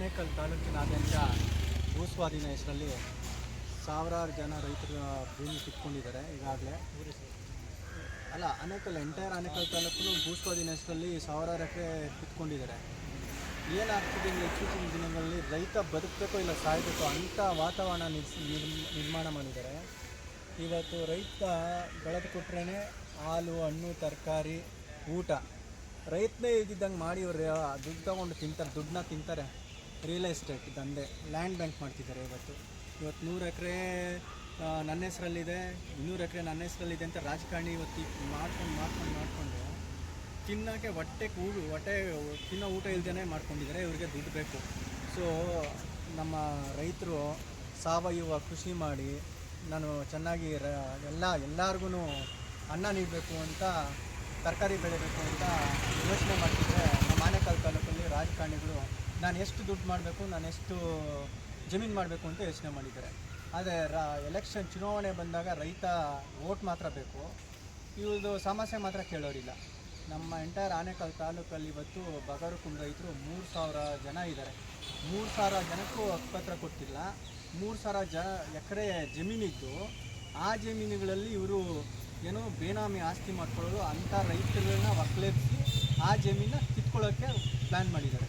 ಆನೇಕಲ್ ತಾಲೂಕಿನಾದ್ಯಂತ ಭೂಸ್ವಾಧೀನ ಹೆಸರಲ್ಲಿ ಸಾವಿರಾರು ಜನ ರೈತರ ಭೂಮಿ ಕಿತ್ಕೊಂಡಿದ್ದಾರೆ ಈಗಾಗಲೇ. ಆನೇಕಲ್ ಎಂಟೈರ್ ಆನೇಕಲ್ ತಾಲೂಕು ಭೂಸ್ವಾಧೀನ ಹೆಸರಲ್ಲಿ ಸಾವಿರಾರು ಎಕರೆ ಕಿತ್ಕೊಂಡಿದ್ದಾರೆ. ಏನಾಗ್ತಿದೆ ಇತ್ತೀಚಿನ ದಿನಗಳಲ್ಲಿ ರೈತ ಬದುಕಬೇಕೋ ಇಲ್ಲ ಸಾಯಬೇಕೋ ಅಂಥ ವಾತಾವರಣ ನಿರ್ಮಾಣ ಮಾಡಿದ್ದಾರೆ. ಇವತ್ತು ರೈತ ಬೆಳೆದು ಕೊಟ್ರೇ ಹಾಲು, ಹಣ್ಣು, ತರಕಾರಿ, ಊಟ ರೈತನೇ ಇದ್ದಿದ್ದಂಗೆ ಮಾಡಿ ಇವರು ದುಡ್ಡು ತೊಗೊಂಡು ದುಡ್ಡನ್ನ ತಿಂತಾರೆ. ರಿಯಲ್ ಎಸ್ಟೇಟ್ ದಂಧೆ, ಲ್ಯಾಂಡ್ ಬ್ಯಾಂಕ್ ಮಾಡ್ತಿದ್ದಾರೆ. ಇವತ್ತು 100 ಎಕರೆ ನನ್ನ ಹೆಸರಲ್ಲಿದೆ, 200 ಎಕರೆ ನನ್ನ ಹೆಸರಲ್ಲಿದೆ ಅಂತ ರಾಜಕಾರಣಿ ಇವತ್ತು ಮಾಡ್ಕೊಂಡು ತಿನ್ನೋಕ್ಕೆ ಹೊಟ್ಟೆ ತಿನ್ನೋ ಊಟ ಇಲ್ದೇ ಮಾಡ್ಕೊಂಡಿದ್ದಾರೆ. ಇವ್ರಿಗೆ ದುಡ್ಡು ಬೇಕು. ಸೊ ನಮ್ಮ ರೈತರು ಸಾವಯವ ಕೃಷಿ ಮಾಡಿ ನಾನು ಚೆನ್ನಾಗಿ ಎಲ್ಲರಿಗೂ ಅನ್ನ ನೀಡಬೇಕು ಅಂತ, ತರಕಾರಿ ಬೆಳಿಬೇಕು ಅಂತ ಯೋಚನೆ ಮಾಡ್ತಿದ್ರೆ ನಮ್ಮ ಆನೇಕಲ್ ತಾಲೂಕಲ್ಲಿ ರಾಜಕಾರಣಿಗಳು ನಾನು ಎಷ್ಟು ದುಡ್ಡು ಮಾಡಬೇಕು, ನಾನು ಎಷ್ಟು ಜಮೀನು ಮಾಡಬೇಕು ಅಂತ ಯೋಚನೆ ಮಾಡಿದ್ದಾರೆ. ಆದರೆ ಎಲೆಕ್ಷನ್ ಚುನಾವಣೆ ಬಂದಾಗ ರೈತ ವೋಟ್ ಮಾತ್ರ ಬೇಕು, ಇವ್ರದ್ದು ಸಮಸ್ಯೆ ಮಾತ್ರ ಕೇಳೋರಿಲ್ಲ. ನಮ್ಮ ಎಂಟೈರ್ ಆನೇಕಲ್ ತಾಲೂಕಲ್ಲಿ ಇವತ್ತು ಬಗರುಕುಂ ರೈತರು 3000 ಜನ ಇದ್ದಾರೆ. 3000 ಜನಕ್ಕೂ ಹಕ್ಕುಪತ್ರ ಕೊಟ್ಟಿಲ್ಲ. 3000 ಎಕರೆ ಜಮೀನಿದ್ದು ಆ ಜಮೀನುಗಳಲ್ಲಿ ಇವರು ಏನೋ ಬೇನಾಮಿ ಆಸ್ತಿ ಮಾಡ್ಕೊಳ್ಳೋದು, ಅಂಥ ರೈತರನ್ನ ಒಕ್ಕಲೆಬ್ಬಿಸಿ ಆ ಜಮೀನ ಕಿತ್ಕೊಳ್ಳೋಕ್ಕೆ ಪ್ಲ್ಯಾನ್ ಮಾಡಿದ್ದಾರೆ.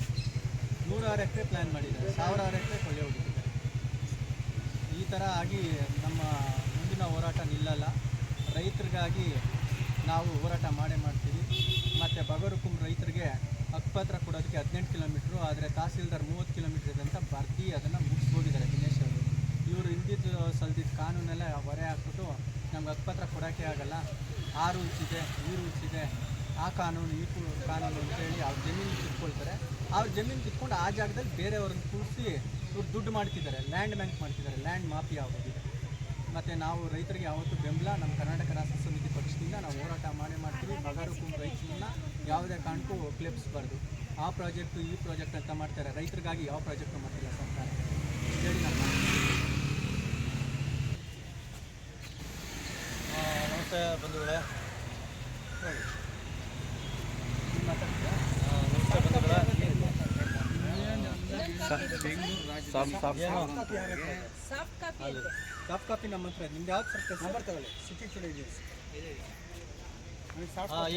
100 ಎಕರೆ ಪ್ಲ್ಯಾನ್ ಮಾಡಿದ್ದಾರೆ, 1000 ಎಕರೆ ಕೊಳ್ಳೆ ಹೊಡಿತಿದ್ದಾರೆ. ಈ ಥರ ಆಗಿ ನಮ್ಮ ಮುಂದಿನ ಹೋರಾಟ ನಿಲ್ಲಲ್ಲ. ರೈತರಿಗಾಗಿ ನಾವು ಹೋರಾಟ ಮಾಡ್ತೀವಿ. ಮತ್ತು ಬಗರುಕುಂ ರೈತರಿಗೆ ಹಕ್ಕುಪತ್ರ ಕೊಡೋದಕ್ಕೆ 18 ಕಿಲೋಮೀಟ್ರು, ಆದರೆ ತಹಸೀಲ್ದಾರ್ 30 ಕಿಲೋಮೀಟ್ರ್ ಇದೆ ಅಂತ ಬರ್ದು ಅದನ್ನು ಮುಗಿಸ್ಬೋಗಿದ್ದಾರೆ ದಿನೇಶ್ ಅವರು. ಇವರು ಸಲ್ದಿದ್ದ ಕಾನೂನೆಲ್ಲ ಹೊರೆ ಹಾಕ್ಬಿಟ್ಟು ನಮ್ಗೆ ಹಕ್ಕುಪತ್ರ ಕೊಡೋಕ್ಕೆ ಆಗಲ್ಲ, ಆ ರೂಲ್ಸ್ ಇದೆ, ಈ ರೂಲ್ಸ್ ಇದೆ, ಆ ಕಾನೂನು ಈ ಕಾನೂನು ಅಂತೇಳಿ ಅವ್ರ ಜಮೀನು ಕಿತ್ಕೊಳ್ತಾರೆ. ಅವ್ರ ಜಮೀನು ಕಿತ್ಕೊಂಡು ಆ ಜಾಗದಲ್ಲಿ ಬೇರೆಯವ್ರನ್ನ ಕೂರಿಸಿ ಇವ್ರು ದುಡ್ಡು ಮಾಡ್ತಿದ್ದಾರೆ, ಲ್ಯಾಂಡ್ ಬ್ಯಾಂಕ್ ಮಾಡ್ತಿದ್ದಾರೆ, ಲ್ಯಾಂಡ್ ಮಾಫಿಯಾ ಆಗೋದಿದೆ. ಮತ್ತು ನಾವು ರೈತರಿಗೆ ಯಾವತ್ತೂ ಬೆಂಬಲ, ನಮ್ಮ ಕರ್ನಾಟಕ ರಾಷ್ಟ್ರ ಸಮಿತಿ ಪಕ್ಷದಿಂದ ನಾವು ಹೋರಾಟ ಮಾಡ್ತೀವಿ. ಬಗರುಕುಂ ರೈತರನ್ನ ಯಾವುದೇ ಕಾರಣಕ್ಕೂ ಒಕ್ಕಲೆಬ್ಬಿಸಬಾರ್ದು. ಆ ಪ್ರಾಜೆಕ್ಟು ಈ ಪ್ರಾಜೆಕ್ಟ್ ಅಂತ ಮಾಡ್ತಾರೆ, ರೈತರಿಗಾಗಿ ಯಾವ ಪ್ರಾಜೆಕ್ಟು ಮಾಡ್ತಿಲ್ಲ ಸರ್ಕಾರ ಹೇಳಿ. ನಮಸ್ತೆ ಬಂಧುಗಳೇ. ಸಾಫ್ಟ್ ಕಾಪಿ ನಮ್ಮ ಹತ್ರ. ನಿಮ್ದು ಯಾವ್ದು ಸರ್ಕಾರ ನಂಬರ್ ತಗೊಳ್ಳಿ, ಸಿಟಿ ಇದೆ.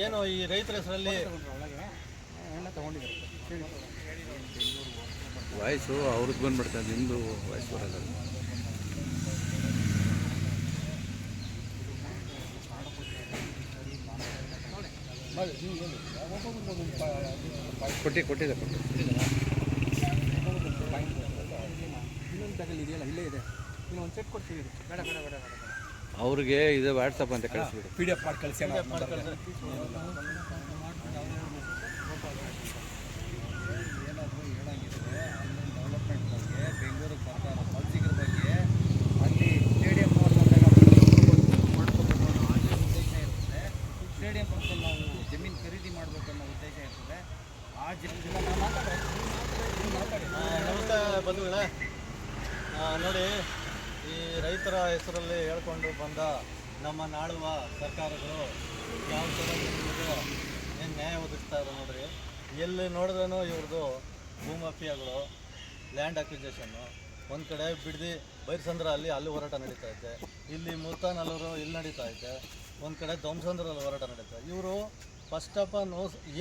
ಏನು ಈ ರೈತರ ಹೆಸರಲ್ಲಿ ಎಲ್ಲ ತೊಗೊಂಡಿದ್ದಾರೆ. ವಾಯ್ಸು ಅವ್ರದ್ದು ಬಂದ್ಬಿಡ್ತಾರೆ, ನಿಮ್ಮದು ವಾಯ್ಸ್ ಬರೋಲ್ಲ. ಕೊಟ್ಟಿದೆ ಇನ್ನೊಂದು ತಗಲಿ ಇದೆಯಲ್ಲ, ಇಲ್ಲೇ ಇದೆ. ಇನ್ನೊಂದು ಸೆಟ್ ಕೊಡ್ತೀವಿ. ಬೇಡ ಅವ್ರಿಗೆ ಇದು ವಾಟ್ಸಪ್ ಅಂತ ಕಳಿಸ್ಬಿಡಿ, PDF ಮಾಡಿ ಕಳಿಸಿ. ಏನಾದರೂ ಹೇಳಂಗಿದ್ರೆ ಅಲ್ಲಿನ ಡೆವಲಪ್ಮೆಂಟ್ ಬಗ್ಗೆ, ಬೆಂಗಳೂರಿಗೆ ಬರ್ತಾರೆ ಮಲ್ಸಿಗರ ಬಗ್ಗೆ, ಅಲ್ಲಿ ಸ್ಟೇಡಿಯಂ ಮಾಡ್ಕೊಂಡಾಗ ಮಾಡ್ಕೋಬೇಕು ಅನ್ನೋ ಉದ್ದೇಶ ಇರ್ತದೆ. ಸ್ಟೇಡಿಯಂ ಪಕ್ಕದಲ್ಲಿ ನಾವು ಜಮೀನು ಖರೀದಿ ಮಾಡಬೇಕು ಅನ್ನೋ ಉದ್ದೇಶ ಇರ್ತದೆ. ಆ ನಮಸ್ತೆ ಬಂಧುಗಳೇ. ನೋಡಿ, ಈ ರೈತರ ಹೆಸರಲ್ಲಿ ಹೇಳ್ಕೊಂಡು ಬಂದ ನಮ್ಮ ನಾಡುವ ಸರ್ಕಾರಗಳು ಯಾವ ಥರ ಏನು ನ್ಯಾಯ ಒದಗಿಸ್ತಾ ಇರೋ ನೋಡ್ರಿ. ಎಲ್ಲಿ ನೋಡಿದ್ರೂ ಇವ್ರದ್ದು ಭೂಮಾಫಿಯಾಗಳು, ಲ್ಯಾಂಡ್ ಅಕ್ವಿಜೇಷನ್ನು. ಒಂದು ಕಡೆ ಬಿಡದಿ ಬೈರಸಂದ್ರ ಅಲ್ಲಿ ಹೋರಾಟ ನಡೀತಾ ಐತೆ, ಇಲ್ಲಿ ಮುಲ್ತಾನಲ್ಲೂರು ಇಲ್ಲಿ ನಡೀತಾ ಐತೆ, ಒಂದು ಕಡೆ ಧ್ವಂಸಂದ್ರಲ್ಲಿ ಹೋರಾಟ ನಡೀತಾ. ಇವರು ಫಸ್ಟ್ ಆಫ್ ಆಲ್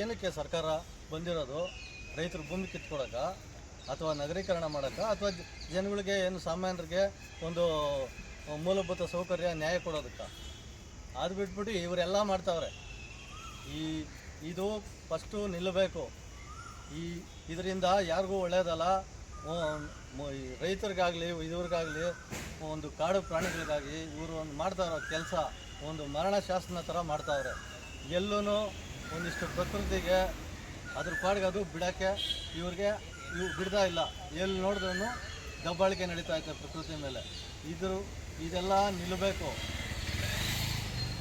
ಏನಕ್ಕೆ ಸರ್ಕಾರ ಬಂದಿರೋದು? ರೈತರ ಭೂಮಿ ಕಿತ್ಕೊಡೋಕೆ, ಅಥವಾ ನಗರೀಕರಣ ಮಾಡೋಕ್ಕೆ, ಅಥವಾ ಜನಗಳಿಗೆ ಏನು ಸಾಮಾನ್ಯರಿಗೆ ಒಂದು ಮೂಲಭೂತ ಸೌಕರ್ಯ ನ್ಯಾಯ ಕೊಡೋದಕ್ಕೆ? ಅದು ಬಿಟ್ಬಿಟ್ಟು ಇವರೆಲ್ಲ ಮಾಡ್ತಾವ್ರೆ. ಇದು ಫಸ್ಟು ನಿಲ್ಲಬೇಕು. ಇದರಿಂದ ಯಾರಿಗೂ ಒಳ್ಳೆಯದಲ್ಲ. ರೈತರಿಗಾಗಲಿ ಇವ್ರಿಗಾಗಲಿ, ಒಂದು ಕಾಡು ಪ್ರಾಣಿಗಳಿಗಾಗಿ ಇವರು ಒಂದು ಮಾಡ್ತಾರೋ ಕೆಲಸ ಒಂದು ಮರಣ ಶಾಸನ ಥರ ಮಾಡ್ತಾವ್ರೆ. ಎಲ್ಲೂ ಒಂದಿಷ್ಟು ಪ್ರಕೃತಿಗೆ ಅದ್ರ ಪಾಡಿಗೆ ಅದು ಬಿಡೋಕ್ಕೆ ಇವ್ರಿಗೆ ಬಿಡ್ತಾ ಇಲ್ಲ. ಎಲ್ಲಿ ನೋಡಿದ್ರೂ ದಬ್ಬಾಳಿಕೆ ನಡೀತಾ ಐತೆ ಪ್ರಕೃತಿ ಮೇಲೆ. ಇದೆಲ್ಲ ನಿಲ್ಲಬೇಕು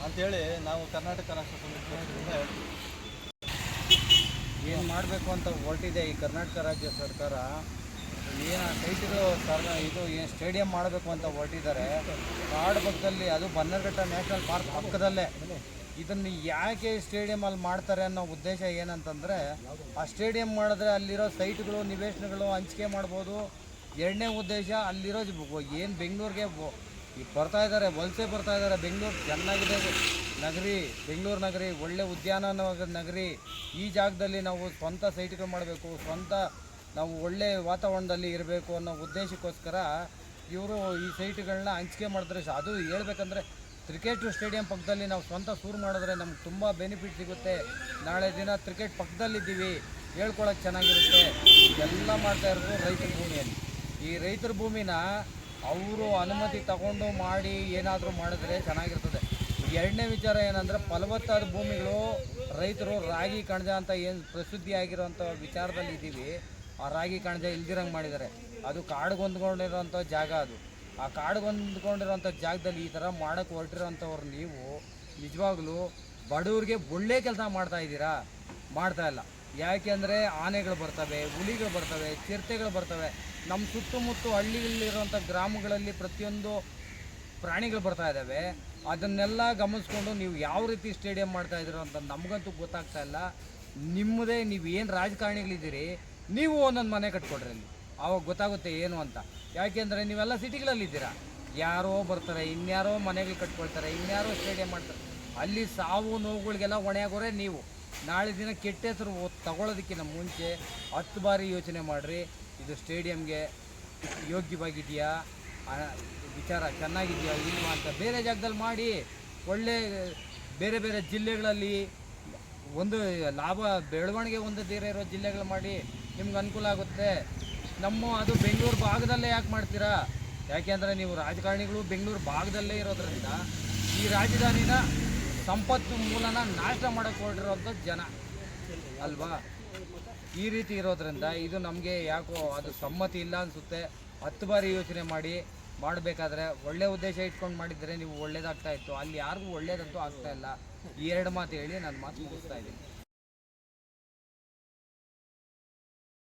ಅಂಥೇಳಿ ನಾವು ಕರ್ನಾಟಕ ರಾಷ್ಟ್ರ ಸಮಿತಿಯಿಂದ ಹೇಳ್ತೀವಿ. ಏನು ಮಾಡಬೇಕು ಅಂತ ಹೊರಟಿದೆ ಈ ಕರ್ನಾಟಕ ರಾಜ್ಯ ಸರ್ಕಾರ. ಏನು ರೈತರು ಇದು ಏನು ಸ್ಟೇಡಿಯಂ ಮಾಡಬೇಕು ಅಂತ ಹೊರಟಿದ್ದಾರೆ. ಕಾಡು ಪಕ್ಕದಲ್ಲಿ, ಅದು ಬನ್ನರ್ಘಟ್ಟ ನ್ಯಾಷನಲ್ ಪಾರ್ಕ್ ಪಕ್ಕದಲ್ಲೇ ಇದನ್ನು ಯಾಕೆ ಸ್ಟೇಡಿಯಮಲ್ಲಿ ಮಾಡ್ತಾರೆ ಅನ್ನೋ ಉದ್ದೇಶ ಏನಂತಂದರೆ ಆ ಸ್ಟೇಡಿಯಂ ಮಾಡಿದ್ರೆ ಅಲ್ಲಿರೋ ಸೈಟ್ಗಳು ನಿವೇಶನಗಳು ಹಂಚಿಕೆ ಮಾಡ್ಬೋದು. ಎರಡನೇ ಉದ್ದೇಶ ಅಲ್ಲಿರೋ ಏನು ಬೆಂಗಳೂರಿಗೆ ಬರ್ತಾ ಇದ್ದಾರೆ, ವಲಸೆ ಬರ್ತಾ ಇದ್ದಾರೆ. ಬೆಂಗಳೂರು ಚೆನ್ನಾಗಿದೆ ನಗರಿ, ಬೆಂಗಳೂರು ನಗರಿ ಒಳ್ಳೆ ಉದ್ಯಾನವನ ನಗರಿ. ಈ ಜಾಗದಲ್ಲಿ ನಾವು ಸ್ವಂತ ಸೈಟ್ಗಳು ಮಾಡಬೇಕು, ಸ್ವಂತ ನಾವು ಒಳ್ಳೆ ವಾತಾವರಣದಲ್ಲಿ ಇರಬೇಕು ಅನ್ನೋ ಉದ್ದೇಶಕ್ಕೋಸ್ಕರ ಇವರು ಈ ಸೈಟ್ಗಳನ್ನ ಹಂಚಿಕೆ ಮಾಡಿದ್ರೆ ಅದು ಹೇಳ್ಬೇಕಂದ್ರೆ ಕ್ರಿಕೆಟ್ ಸ್ಟೇಡಿಯಂ ಪಕ್ಕದಲ್ಲಿ ನಾವು ಸ್ವಂತ ಸೂರು ಮಾಡಿದ್ರೆ ನಮ್ಗೆ ತುಂಬ ಬೆನಿಫಿಟ್ ಸಿಗುತ್ತೆ. ನಾಳೆ ದಿನ ಕ್ರಿಕೆಟ್ ಪಕ್ಕದಲ್ಲಿದ್ದೀವಿ, ಹೇಳ್ಕೊಳಕ್ಕೆ ಚೆನ್ನಾಗಿರುತ್ತೆ. ಎಲ್ಲ ಮಾಡ್ತಾ ಇರೋದು ರೈತರ ಭೂಮಿಯಲ್ಲಿ. ಈ ರೈತರ ಭೂಮಿನ ಅವರು ಅನುಮತಿ ತಗೊಂಡು ಮಾಡಿ ಏನಾದರೂ ಮಾಡಿದ್ರೆ ಚೆನ್ನಾಗಿರ್ತದೆ. ಎರಡನೇ ವಿಚಾರ ಏನಂದರೆ ಫಲವತ್ತಾದ ಭೂಮಿಗಳು ರೈತರು ರಾಗಿ ಕಣಜ ಅಂತ ಏನು ಪ್ರಸಿದ್ಧಿ ಆಗಿರೋಂಥ ವಿಚಾರದಲ್ಲಿ ಇದ್ದೀವಿ. ಆ ರಾಗಿ ಕಣಜ ಇಲ್ದಿರಂಗೆ ಮಾಡಿದ್ದಾರೆ. ಅದು ಕಾಡುಗೊಂದ್ಕೊಂಡಿರೋಂಥ ಜಾಗ. ಅದು ಆ ಕಾಡುಗೊಂದ್ಕೊಂಡಿರೋಂಥ ಜಾಗದಲ್ಲಿ ಈ ಥರ ಮಾಡೋಕ್ಕೆ ಹೊರಟಿರೋಂಥವ್ರು ನೀವು ನಿಜವಾಗ್ಲೂ ಬಡವ್ರಿಗೆ ಒಳ್ಳೆ ಕೆಲಸ ಮಾಡ್ತಾಯಿದ್ದೀರಾ? ಮಾಡ್ತಾ ಇಲ್ಲ. ಯಾಕೆಂದರೆ ಆನೆಗಳು ಬರ್ತವೆ, ಹುಲಿಗಳು ಬರ್ತವೆ, ಚಿರತೆಗಳು ಬರ್ತವೆ. ನಮ್ಮ ಸುತ್ತಮುತ್ತ ಹಳ್ಳಿಗಳಿರೋಂಥ ಗ್ರಾಮಗಳಲ್ಲಿ ಪ್ರತಿಯೊಂದು ಪ್ರಾಣಿಗಳು ಬರ್ತಾ ಇದ್ದಾವೆ. ಅದನ್ನೆಲ್ಲ ಗಮನಿಸ್ಕೊಂಡು ನೀವು ಯಾವ ರೀತಿ ಸ್ಟೇಡಿಯಂ ಮಾಡ್ತಾ ಇದ್ದೀರೋ ಅಂತ ನಮಗಂತೂ ಗೊತ್ತಾಗ್ತಾ ಇಲ್ಲ. ನಿಮ್ಮದೇ ನೀವು ಏನು ರಾಜಕಾರಣಿಗಳಿದ್ದೀರಿ, ನೀವು ಒಂದೊಂದು ಮನೆ ಕಟ್ಕೊಡ್ರಿ ಅಲ್ಲಿ, ಆವಾಗ ಗೊತ್ತಾಗುತ್ತೆ ಏನು ಅಂತ. ಯಾಕೆಂದರೆ ನೀವೆಲ್ಲ ಸಿಟಿಗಳಲ್ಲಿದ್ದೀರಾ. ಯಾರೋ ಬರ್ತಾರೆ, ಇನ್ಯಾರೋ ಮನೆಗಳು ಕಟ್ಕೊಳ್ತಾರೆ, ಇನ್ಯಾರೋ ಸ್ಟೇಡಿಯಂ ಮಾಡ್ತಾರೆ. ಅಲ್ಲಿ ಸಾವು ನೋವುಗಳಿಗೆಲ್ಲ ಹೊಣೆಯಾಗೋರೆ ನೀವು. ನಾಳೆ ದಿನ ಕೆಟ್ಟ ಹೆಸರು ತಗೊಳ್ಳೋದಕ್ಕಿಂತ ಮುಂಚೆ 10 ಬಾರಿ ಯೋಚನೆ ಮಾಡಿರಿ. ಇದು ಸ್ಟೇಡಿಯಂಗೆ ಯೋಗ್ಯವಾಗಿದೆಯಾ, ವಿಚಾರ ಚೆನ್ನಾಗಿದೆಯಾ ಇಲ್ವಾ ಅಂತ. ಬೇರೆ ಜಾಗದಲ್ಲಿ ಮಾಡಿ, ಒಳ್ಳೆ ಬೇರೆ ಬೇರೆ ಜಿಲ್ಲೆಗಳಲ್ಲಿ ಒಂದು ಲಾಭ ಬೆಳವಣಿಗೆ ಹೊಂದದಿರೋ ಇರೋ ಜಿಲ್ಲೆಗಳು ಮಾಡಿ, ನಿಮ್ಗೆ ಅನುಕೂಲ ಆಗುತ್ತೆ. ಅದು ಬೆಂಗಳೂರು ಭಾಗದಲ್ಲೇ ಯಾಕೆ ಮಾಡ್ತೀರಾ? ಯಾಕೆಂದರೆ ನೀವು ರಾಜಕಾರಣಿಗಳು ಬೆಂಗಳೂರು ಭಾಗದಲ್ಲೇ ಇರೋದ್ರಿಂದ ಈ ರಾಜಧಾನಿನ ಸಂಪತ್ತು ಮೂಲನ ನಾಶ ಮಾಡೋಕ್ಕೆ ಹೊರಟಿರೋಂಥ ಜನ ಅಲ್ವಾ? ಈ ರೀತಿ ಇರೋದ್ರಿಂದ ಇದು ನಮಗೆ ಯಾಕೋ ಅದು ಸಮ್ಮತಿ ಇಲ್ಲ ಅನಿಸುತ್ತೆ. 10 ಬಾರಿ ಯೋಚನೆ ಮಾಡಿ ಮಾಡಬೇಕಾದ್ರೆ ಒಳ್ಳೆ ಉದ್ದೇಶ ಇಟ್ಕೊಂಡು ಮಾಡಿದರೆ ನೀವು ಒಳ್ಳೇದಾಗ್ತಾ ಇತ್ತು. ಅಲ್ಲಿ ಯಾರಿಗೂ ಒಳ್ಳೇದಂತೂ ಆಗ್ತಾ ಇಲ್ಲ. ಈ 2 ಮಾತು ಹೇಳಿ ನಾನು ಮಾತು ಮುಗಿಸ್ತಾ ಇದ್ದೀನಿ.